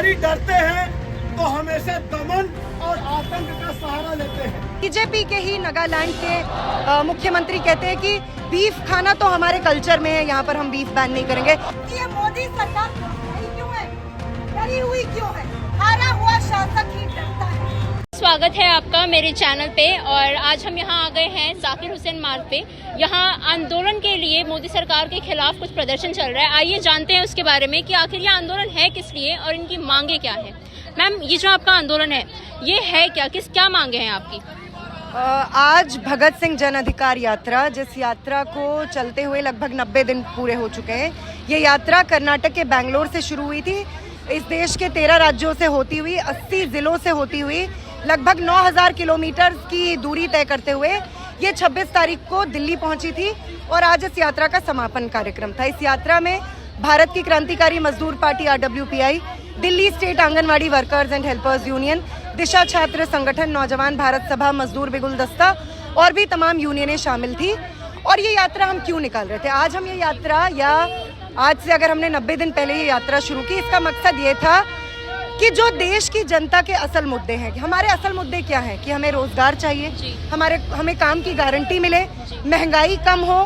अधिकारी डरते हैं तो हमेशा दमन और आतंक का सहारा लेते हैं। बीजेपी के ही नागालैंड के मुख्यमंत्री कहते हैं कि बीफ खाना तो हमारे कल्चर में है, यहाँ पर हम बीफ बैन नहीं करेंगे। ये मोदी सरकार क्यों है, डरी हुई क्यों है? हारा हुआ शासक ही डरता है। स्वागत है आपका मेरे चैनल पे। और आज हम यहाँ आ गए हैं जाकिर हुसैन मार्ग पे। यहाँ आंदोलन के लिए मोदी सरकार के खिलाफ कुछ प्रदर्शन चल रहा है। आइए जानते हैं उसके बारे में कि आखिर ये आंदोलन है किस लिए और इनकी मांगे क्या है। मैम, ये जो आपका आंदोलन है ये है क्या मांगे हैं आपकी? आज भगत सिंह जन अधिकार यात्रा, जिस यात्रा को चलते हुए लगभग 90 दिन पूरे हो चुके हैं। ये यात्रा कर्नाटक के बेंगलोर से शुरू हुई थी। इस देश के 13 राज्यों से होती हुई 80 जिलों से होती हुई लगभग 9000 किलोमीटर की दूरी तय करते हुए ये 26 तारीख को दिल्ली पहुंची थी और आज इस यात्रा का समापन कार्यक्रम था। इस यात्रा में भारत की क्रांतिकारी मजदूर party RWPI, Delhi state anganwadi workers and helpers union, Disha Chhatra Sangathan, नौजवान भारत सभा, मजदूर बिगुल दस्ता और भी तमाम यूनियनें शामिल थी। और ये यात्रा हम क्यों निकाल रहे थे? आज हम ये यात्रा, या आज से अगर हमने 90 दिन पहले ये यात्रा शुरू की, इसका मकसद ये था कि जो देश की जनता के असल मुद्दे हैं, हमारे असल मुद्दे क्या हैं कि हमें रोजगार चाहिए, हमें काम की गारंटी मिले, महंगाई कम हो,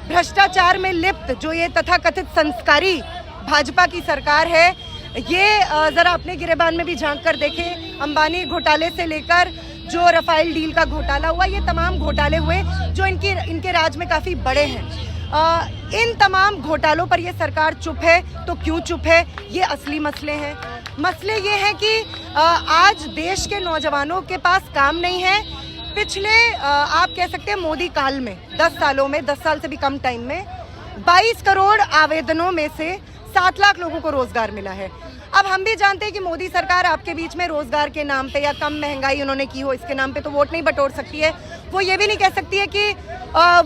भ्रष्टाचार में लिप्त जो ये तथाकथित संस्कारी भाजपा की सरकार है, ये जरा अपने गिरेबान में भी झांक कर देखें। अंबानी घोटाले से लेकर जो रफाइल डील का घोटाला हुआ, ये तमाम घोटाले हुए जो इनके राज में काफ़ी बड़े हैं। इन तमाम घोटालों पर ये सरकार चुप है। तो क्यों चुप है? ये असली मसले हैं। मसले ये हैं कि आज देश के नौजवानों के पास काम नहीं है। पिछले आप कह सकते हैं मोदी काल में 10 सालों में, 10 साल से भी कम टाइम में 22 करोड़ आवेदनों में से 7 लाख लोगों को रोजगार मिला है। अब हम भी जानते हैं कि मोदी सरकार आपके बीच में रोजगार के नाम पे या कम महंगाई उन्होंने की हो इसके नाम पे तो वोट नहीं बटोर सकती है। वो ये भी नहीं कह सकती है कि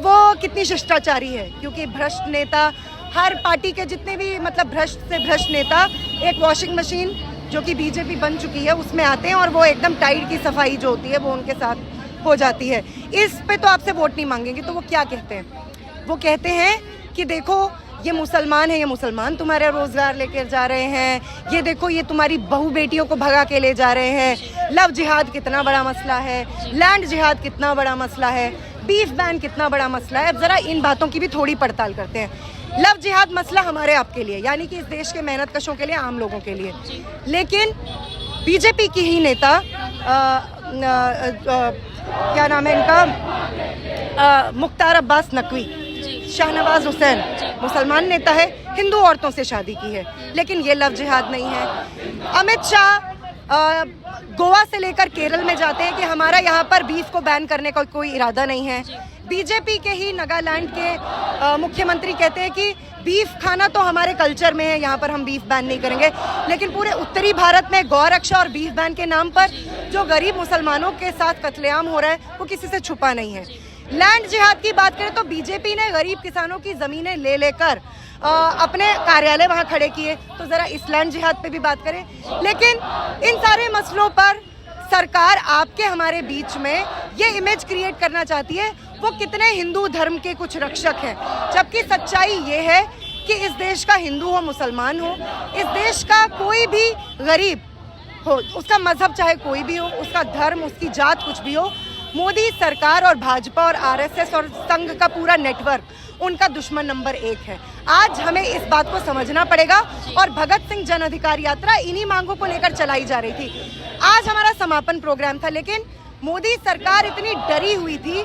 वो कितनी शिष्टाचारी है, क्योंकि भ्रष्ट नेता, हर पार्टी के जितने भी मतलब भ्रष्ट से भ्रष्ट नेता एक वॉशिंग मशीन जो कि बीजेपी बन चुकी है उसमें आते हैं और वो एकदम टाइट की सफाई जो होती है वो उनके साथ हो जाती है। इस पे तो आपसे वोट नहीं मांगेंगे। तो वो क्या कहते हैं? वो कहते हैं कि देखो ये मुसलमान है, ये मुसलमान तुम्हारे रोजगार लेकर जा रहे हैं, ये देखो ये तुम्हारी बहू बेटियों को भगा के ले जा रहे हैं, लव जिहाद कितना बड़ा मसला है, लैंड जिहाद कितना बड़ा मसला है, बीफ बैन कितना बड़ा मसला है। अब जरा इन बातों की भी थोड़ी पड़ताल करते हैं। लव जिहाद मसला हमारे आपके लिए, यानी कि इस देश के मेहनत कशों के लिए, आम लोगों के लिए, लेकिन बीजेपी की ही नेता क्या नाम है इनका, मुख्तार अब्बास नकवी, शाहनवाज हुसैन मुसलमान नेता है, हिंदू औरतों से शादी की है, लेकिन ये लव जिहाद नहीं है। अमित शाह गोवा से लेकर केरल में जाते हैं कि हमारा यहाँ पर बीफ को बैन करने का कोई इरादा नहीं है। बीजेपी के ही नागालैंड के मुख्यमंत्री कहते हैं कि बीफ खाना तो हमारे कल्चर में है, यहाँ पर हम बीफ बैन नहीं करेंगे, लेकिन पूरे उत्तरी भारत में गौ रक्षा और बीफ बैन के नाम पर जो गरीब मुसलमानों के साथ कत्लेआम हो रहा है वो किसी से छुपा नहीं है। लैंड जिहाद की बात करें तो बीजेपी ने गरीब किसानों की ज़मीनें ले लेकर अपने कार्यालय वहाँ खड़े किए, तो ज़रा इस लैंड जिहाद पे भी बात करें। लेकिन इन सारे मसलों पर सरकार आपके हमारे बीच में ये इमेज क्रिएट करना चाहती है वो कितने हिंदू धर्म के कुछ रक्षक हैं, जबकि सच्चाई ये है कि इस देश का हिंदू हो, मुसलमान हो, इस देश का कोई भी गरीब हो, उसका मजहब चाहे कोई भी हो, उसका धर्म, उसकी जात कुछ भी हो, मोदी सरकार और भाजपा और RSS और संघ का पूरा नेटवर्क उनका दुश्मन नंबर 1 है। आज हमें इस बात को समझना पड़ेगा और भगत सिंह जन अधिकार यात्रा इन्हीं मांगों को लेकर चलाई जा रही थी। आज हमारा समापन प्रोग्राम था, लेकिन मोदी सरकार इतनी डरी हुई थी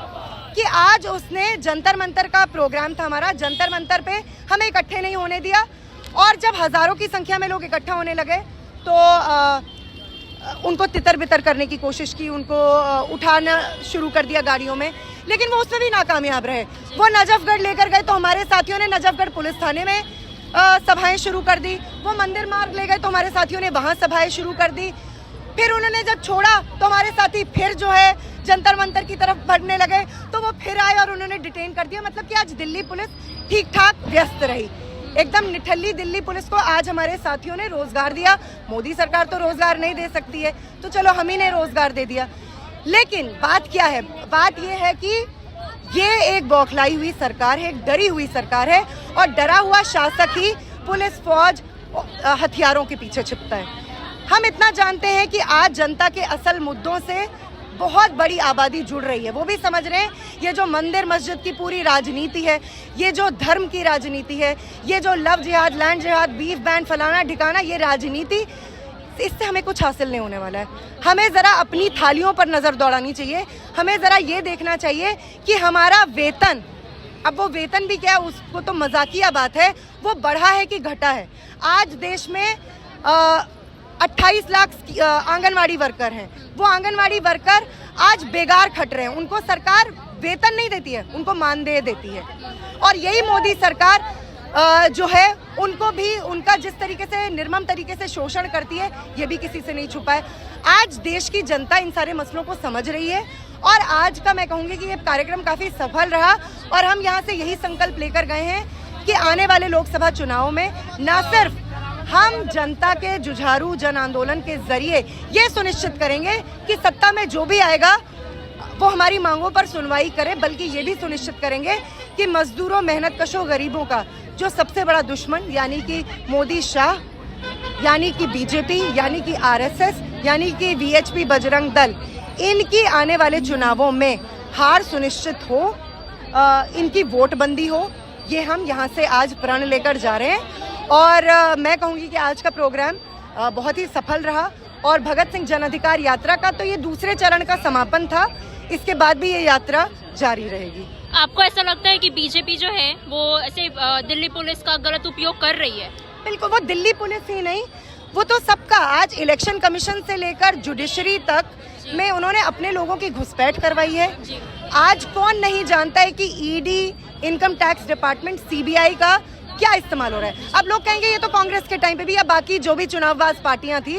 कि आज उसने जंतर मंतर का प्रोग्राम था हमारा, जंतर मंतर पे हमें इकट्ठे नहीं होने दिया। और जब हजारों की संख्या में लोग इकट्ठा होने लगे तो उनको तितर बितर करने की कोशिश की, उनको उठाना शुरू कर दिया गाड़ियों में, लेकिन वो उसमें भी नाकामयाब रहे। वो नजफगढ़ लेकर गए तो हमारे साथियों ने नजफगढ़ पुलिस थाने में सभाएं शुरू कर दी। वो मंदिर मार्ग ले गए तो हमारे साथियों ने वहाँ सभाएं शुरू कर दी। फिर उन्होंने जब छोड़ा तो हमारे साथी फिर जो है जंतर मंतर की तरफ बढ़ने लगे, तो वो फिर आए और उन्होंने डिटेन कर दिया। मतलब कि आज दिल्ली पुलिस ठीक ठाक व्यस्त रही, एकदम निठल्ली दिल्ली पुलिस को आज हमारे साथियों ने रोजगार दिया। मोदी सरकार तो रोजगार नहीं दे सकती है, तो चलो हम ही ने रोजगार दे दिया। लेकिन बात क्या है? बात ये है कि ये एक बौखलाई हुई सरकार है, एक डरी हुई सरकार है, और डरा हुआ शासक ही पुलिस, फौज, हथियारों के पीछे छिपता है। हम इतना जानते हैं कि आज जनता के असल मुद्दों से बहुत बड़ी आबादी जुड़ रही है। वो भी समझ रहे हैं ये जो मंदिर मस्जिद की पूरी राजनीति है, ये जो धर्म की राजनीति है, ये जो लव जिहाद, लैंड जिहाद, बीफ बैन, फलाना ठिकाना, ये राजनीति, इससे हमें कुछ हासिल नहीं होने वाला है। हमें ज़रा अपनी थालियों पर नज़र दौड़ानी चाहिए। हमें ज़रा ये देखना चाहिए कि हमारा वेतन, अब वो वेतन भी क्या है, उसको तो मजाकिया बात है, वो बढ़ा है कि घटा है। आज देश में 28 लाख आंगनवाड़ी वर्कर हैं। वो आंगनवाड़ी वर्कर आज बेगार खट रहे हैं, उनको सरकार वेतन नहीं देती है, उनको मानदेय देती है। और यही मोदी सरकार जो है उनको भी, उनका जिस तरीके से निर्मम तरीके से शोषण करती है, ये भी किसी से नहीं छुपा है। आज देश की जनता इन सारे मसलों को समझ रही है और आज का मैं कहूँगी कि ये कार्यक्रम काफ़ी सफल रहा और हम यहाँ से यही संकल्प लेकर गए हैं कि आने वाले लोकसभा चुनाव में न सिर्फ हम जनता के जुझारू जन आंदोलन के जरिए ये सुनिश्चित करेंगे कि सत्ता में जो भी आएगा वो हमारी मांगों पर सुनवाई करे, बल्कि ये भी सुनिश्चित करेंगे कि मजदूरों, मेहनत कशों, गरीबों का जो सबसे बड़ा दुश्मन यानी कि मोदी शाह, यानी कि बीजेपी, यानी कि आरएसएस, यानी कि वीएचपी बजरंग दल, इनकी आने वाले चुनावों में हार सुनिश्चित हो, इनकी वोटबंदी हो, ये हम यहाँ से आज प्रण लेकर जा रहे हैं। और मैं कहूँगी कि आज का प्रोग्राम बहुत ही सफल रहा और भगत सिंह जन अधिकार यात्रा का तो ये दूसरे चरण का समापन था। इसके बाद भी ये यात्रा जारी रहेगी। आपको ऐसा लगता है कि बीजेपी जो है वो ऐसे दिल्ली पुलिस का गलत उपयोग कर रही है? बिल्कुल, वो दिल्ली पुलिस ही नहीं, वो तो सबका, आज इलेक्शन कमीशन से लेकर जुडिशरी तक में उन्होंने अपने लोगों की घुसपैठ करवाई है। आज कौन नहीं जानता है कि ED, income tax department, CBI का क्या इस्तेमाल हो रहा है। अब लोग कहेंगे ये तो कांग्रेस के टाइम पे भी या बाकी जो भी चुनावबाज पार्टियां थी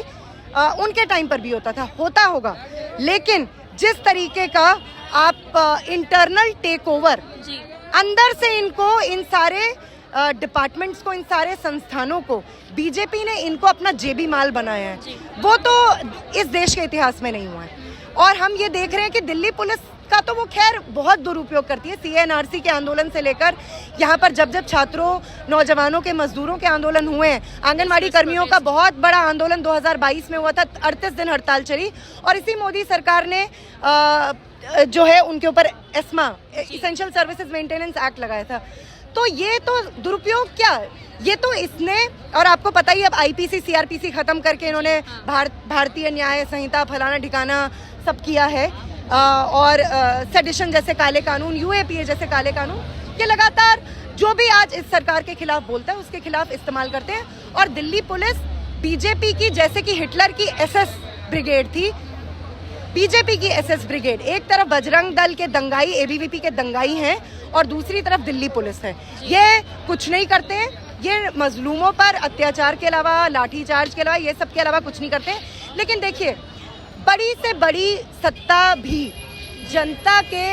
उनके टाइम पर भी होता होगा, लेकिन जिस तरीके का आप इंटरनल टेक ओवर, अंदर से इनको, इन सारे डिपार्टमेंट्स को, इन सारे संस्थानों को बीजेपी ने इनको अपना जेबी माल बनाया है, वो तो इस देश के इतिहास में नहीं हुआ है। और हम ये देख रहे हैं कि दिल्ली पुलिस का तो वो खैर बहुत दुरुपयोग करती है। CNRC के आंदोलन से लेकर यहाँ पर जब जब छात्रों, नौजवानों के, मजदूरों के आंदोलन हुए हैं, आंगनवाड़ी कर्मियों का बहुत बड़ा आंदोलन 2022 में हुआ था, 38 दिन हड़ताल चली और इसी मोदी सरकार ने जो है उनके ऊपर ESMA, essential services maintenance act लगाया था। तो ये तो दुरुपयोग क्या, ये तो इसने, और आपको पता ही अब IPC CRPC खत्म करके इन्होंने भारतीय न्याय संहिता, फलाना ठिकाना सब किया है, और सेडिशन जैसे काले कानून, UAPA जैसे काले कानून, ये लगातार जो भी आज इस सरकार के खिलाफ बोलता है उसके खिलाफ इस्तेमाल करते हैं। और दिल्ली पुलिस बीजेपी की, जैसे कि हिटलर की SS ब्रिगेड थी, बीजेपी की SS ब्रिगेड, एक तरफ बजरंग दल के दंगाई, ABVP के दंगाई हैं और दूसरी तरफ दिल्ली पुलिस है। ये कुछ नहीं करते हैं, ये मजलूमों पर अत्याचार के अलावा, लाठीचार्ज के अलावा, ये सब के अलावा कुछ नहीं करते। लेकिन देखिए, बड़ी से बड़ी सत्ता भी जनता के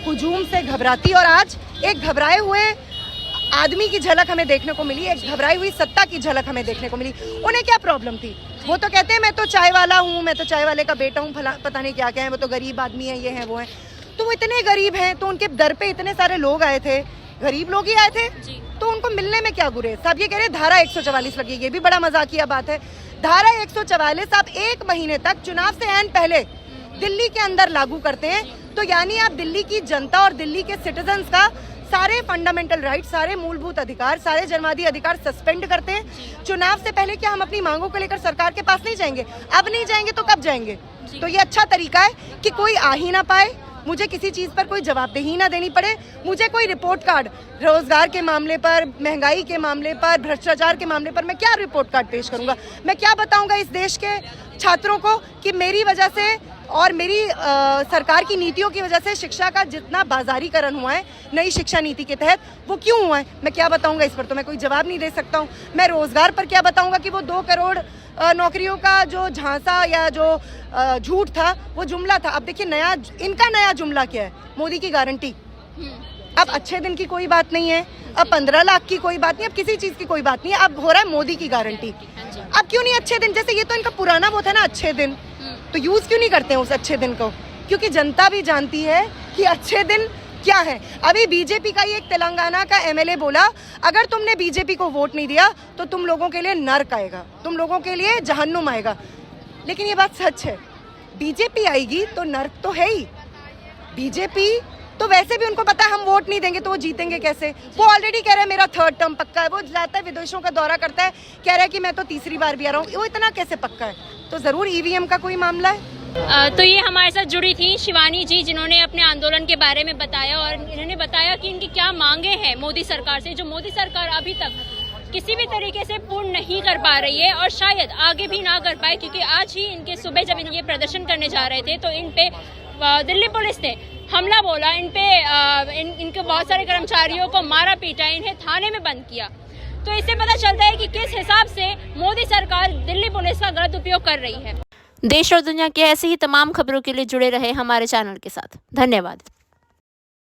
हुजूम से घबराती, और आज एक घबराए हुए आदमी की झलक हमें देखने को मिली, एक घबराई हुई सत्ता की झलक हमें देखने को मिली। उन्हें क्या प्रॉब्लम थी? वो तो कहते हैं मैं तो चाय वाला हूँ, मैं तो चाय वाले का बेटा हूँ, पता नहीं क्या क्या है, वो तो गरीब आदमी है, ये है वो है। तो वो इतने गरीब हैं तो उनके दर पे इतने सारे लोग आए थे, गरीब लोग ही आए थे, तो उनको मिलने में क्या गुरेज? साहब ये कह रहे धारा 144 लगी, ये भी बड़ा मजाकिया बात है। धारा 144 आप 1 महीने तक चुनाव से ऐन पहले दिल्ली के अंदर लागू करते हैं, तो यानी आप दिल्ली की जनता और दिल्ली के सिटीजन्स का सारे फंडामेंटल राइट, सारे मूलभूत अधिकार, सारे जन्मसिद्ध अधिकार सस्पेंड करते हैं। चुनाव से पहले क्या हम अपनी मांगों को लेकर सरकार के पास नहीं जाएंगे? अब नहीं जाएंगे तो कब जाएंगे? तो ये अच्छा तरीका है कि कोई आ ही ना पाए, मुझे किसी चीज़ पर कोई जवाबदेही ना देनी पड़े, मुझे कोई रिपोर्ट कार्ड, रोजगार के मामले पर, महंगाई के मामले पर, भ्रष्टाचार के मामले पर मैं क्या रिपोर्ट कार्ड पेश करूंगा? मैं क्या बताऊंगा इस देश के छात्रों को कि मेरी वजह से और मेरी सरकार की नीतियों की वजह से शिक्षा का जितना बाजारीकरण हुआ है नई शिक्षा नीति के तहत, वो क्यों हुआ है? मैं क्या बताऊंगा? इस पर तो मैं कोई जवाब नहीं दे सकता हूँ। मैं रोजगार पर क्या बताऊंगा कि वो 2 करोड़ नौकरियों का जो झांसा या जो झूठ था, वो जुमला था। अब देखिए इनका नया जुमला क्या है? मोदी की गारंटी। अब अच्छे दिन की कोई बात नहीं है, अब 15 लाख की कोई बात नहीं, अब किसी चीज की कोई बात नहीं है, अब हो रहा है मोदी की गारंटी। अब क्यों नहीं अच्छे दिन? जैसे ये तो इनका पुराना वो था ना अच्छे दिन, तो यूज क्यों नहीं करते हैं उस अच्छे दिन को? क्योंकि जनता भी जानती है कि अच्छे दिन क्या है। अभी बीजेपी का ही एक तेलंगाना का MLA बोला, अगर तुमने बीजेपी को वोट नहीं दिया तो तुम लोगों के लिए नर्क आएगा, तुम लोगों के लिए जहन्नुम आएगा। लेकिन ये बात सच है, बीजेपी आएगी तो नर्क तो है ही। बीजेपी तो वैसे भी उनको पता है हम वोट नहीं देंगे तो वो जीतेंगे कैसे। वो ऑलरेडी कह रहा है मेरा 3rd टर्म पक्का है, वो जाता है विदेशों का दौरा करता है, कह रहा है कि मैं तो तीसरी बार भी आ रहा हूँ। वो इतना कैसे पक्का है? तो जरूर ईवीएम का कोई मामला है। तो ये हमारे साथ जुड़ी थी शिवानी जी, जिन्होंने अपने आंदोलन के बारे में बताया और इन्होंने बताया कि इनकी क्या मांगे हैं मोदी सरकार से, जो मोदी सरकार अभी तक किसी भी तरीके से पूर्ण नहीं कर पा रही है और शायद आगे भी ना कर पाए, क्योंकि आज ही इनके सुबह जब ये प्रदर्शन करने जा रहे थे तो इन पे दिल्ली पुलिस ने हमला बोला, इन पे इनके बहुत सारे कर्मचारियों को मारा पीटा, इन्हें थाने में बंद किया। तो इससे पता चलता है कि किस हिसाब से मोदी सरकार दिल्ली पुलिस का गलत उपयोग कर रही है। देश और दुनिया की ऐसी ही तमाम खबरों के लिए जुड़े रहे हमारे चैनल के साथ। धन्यवाद।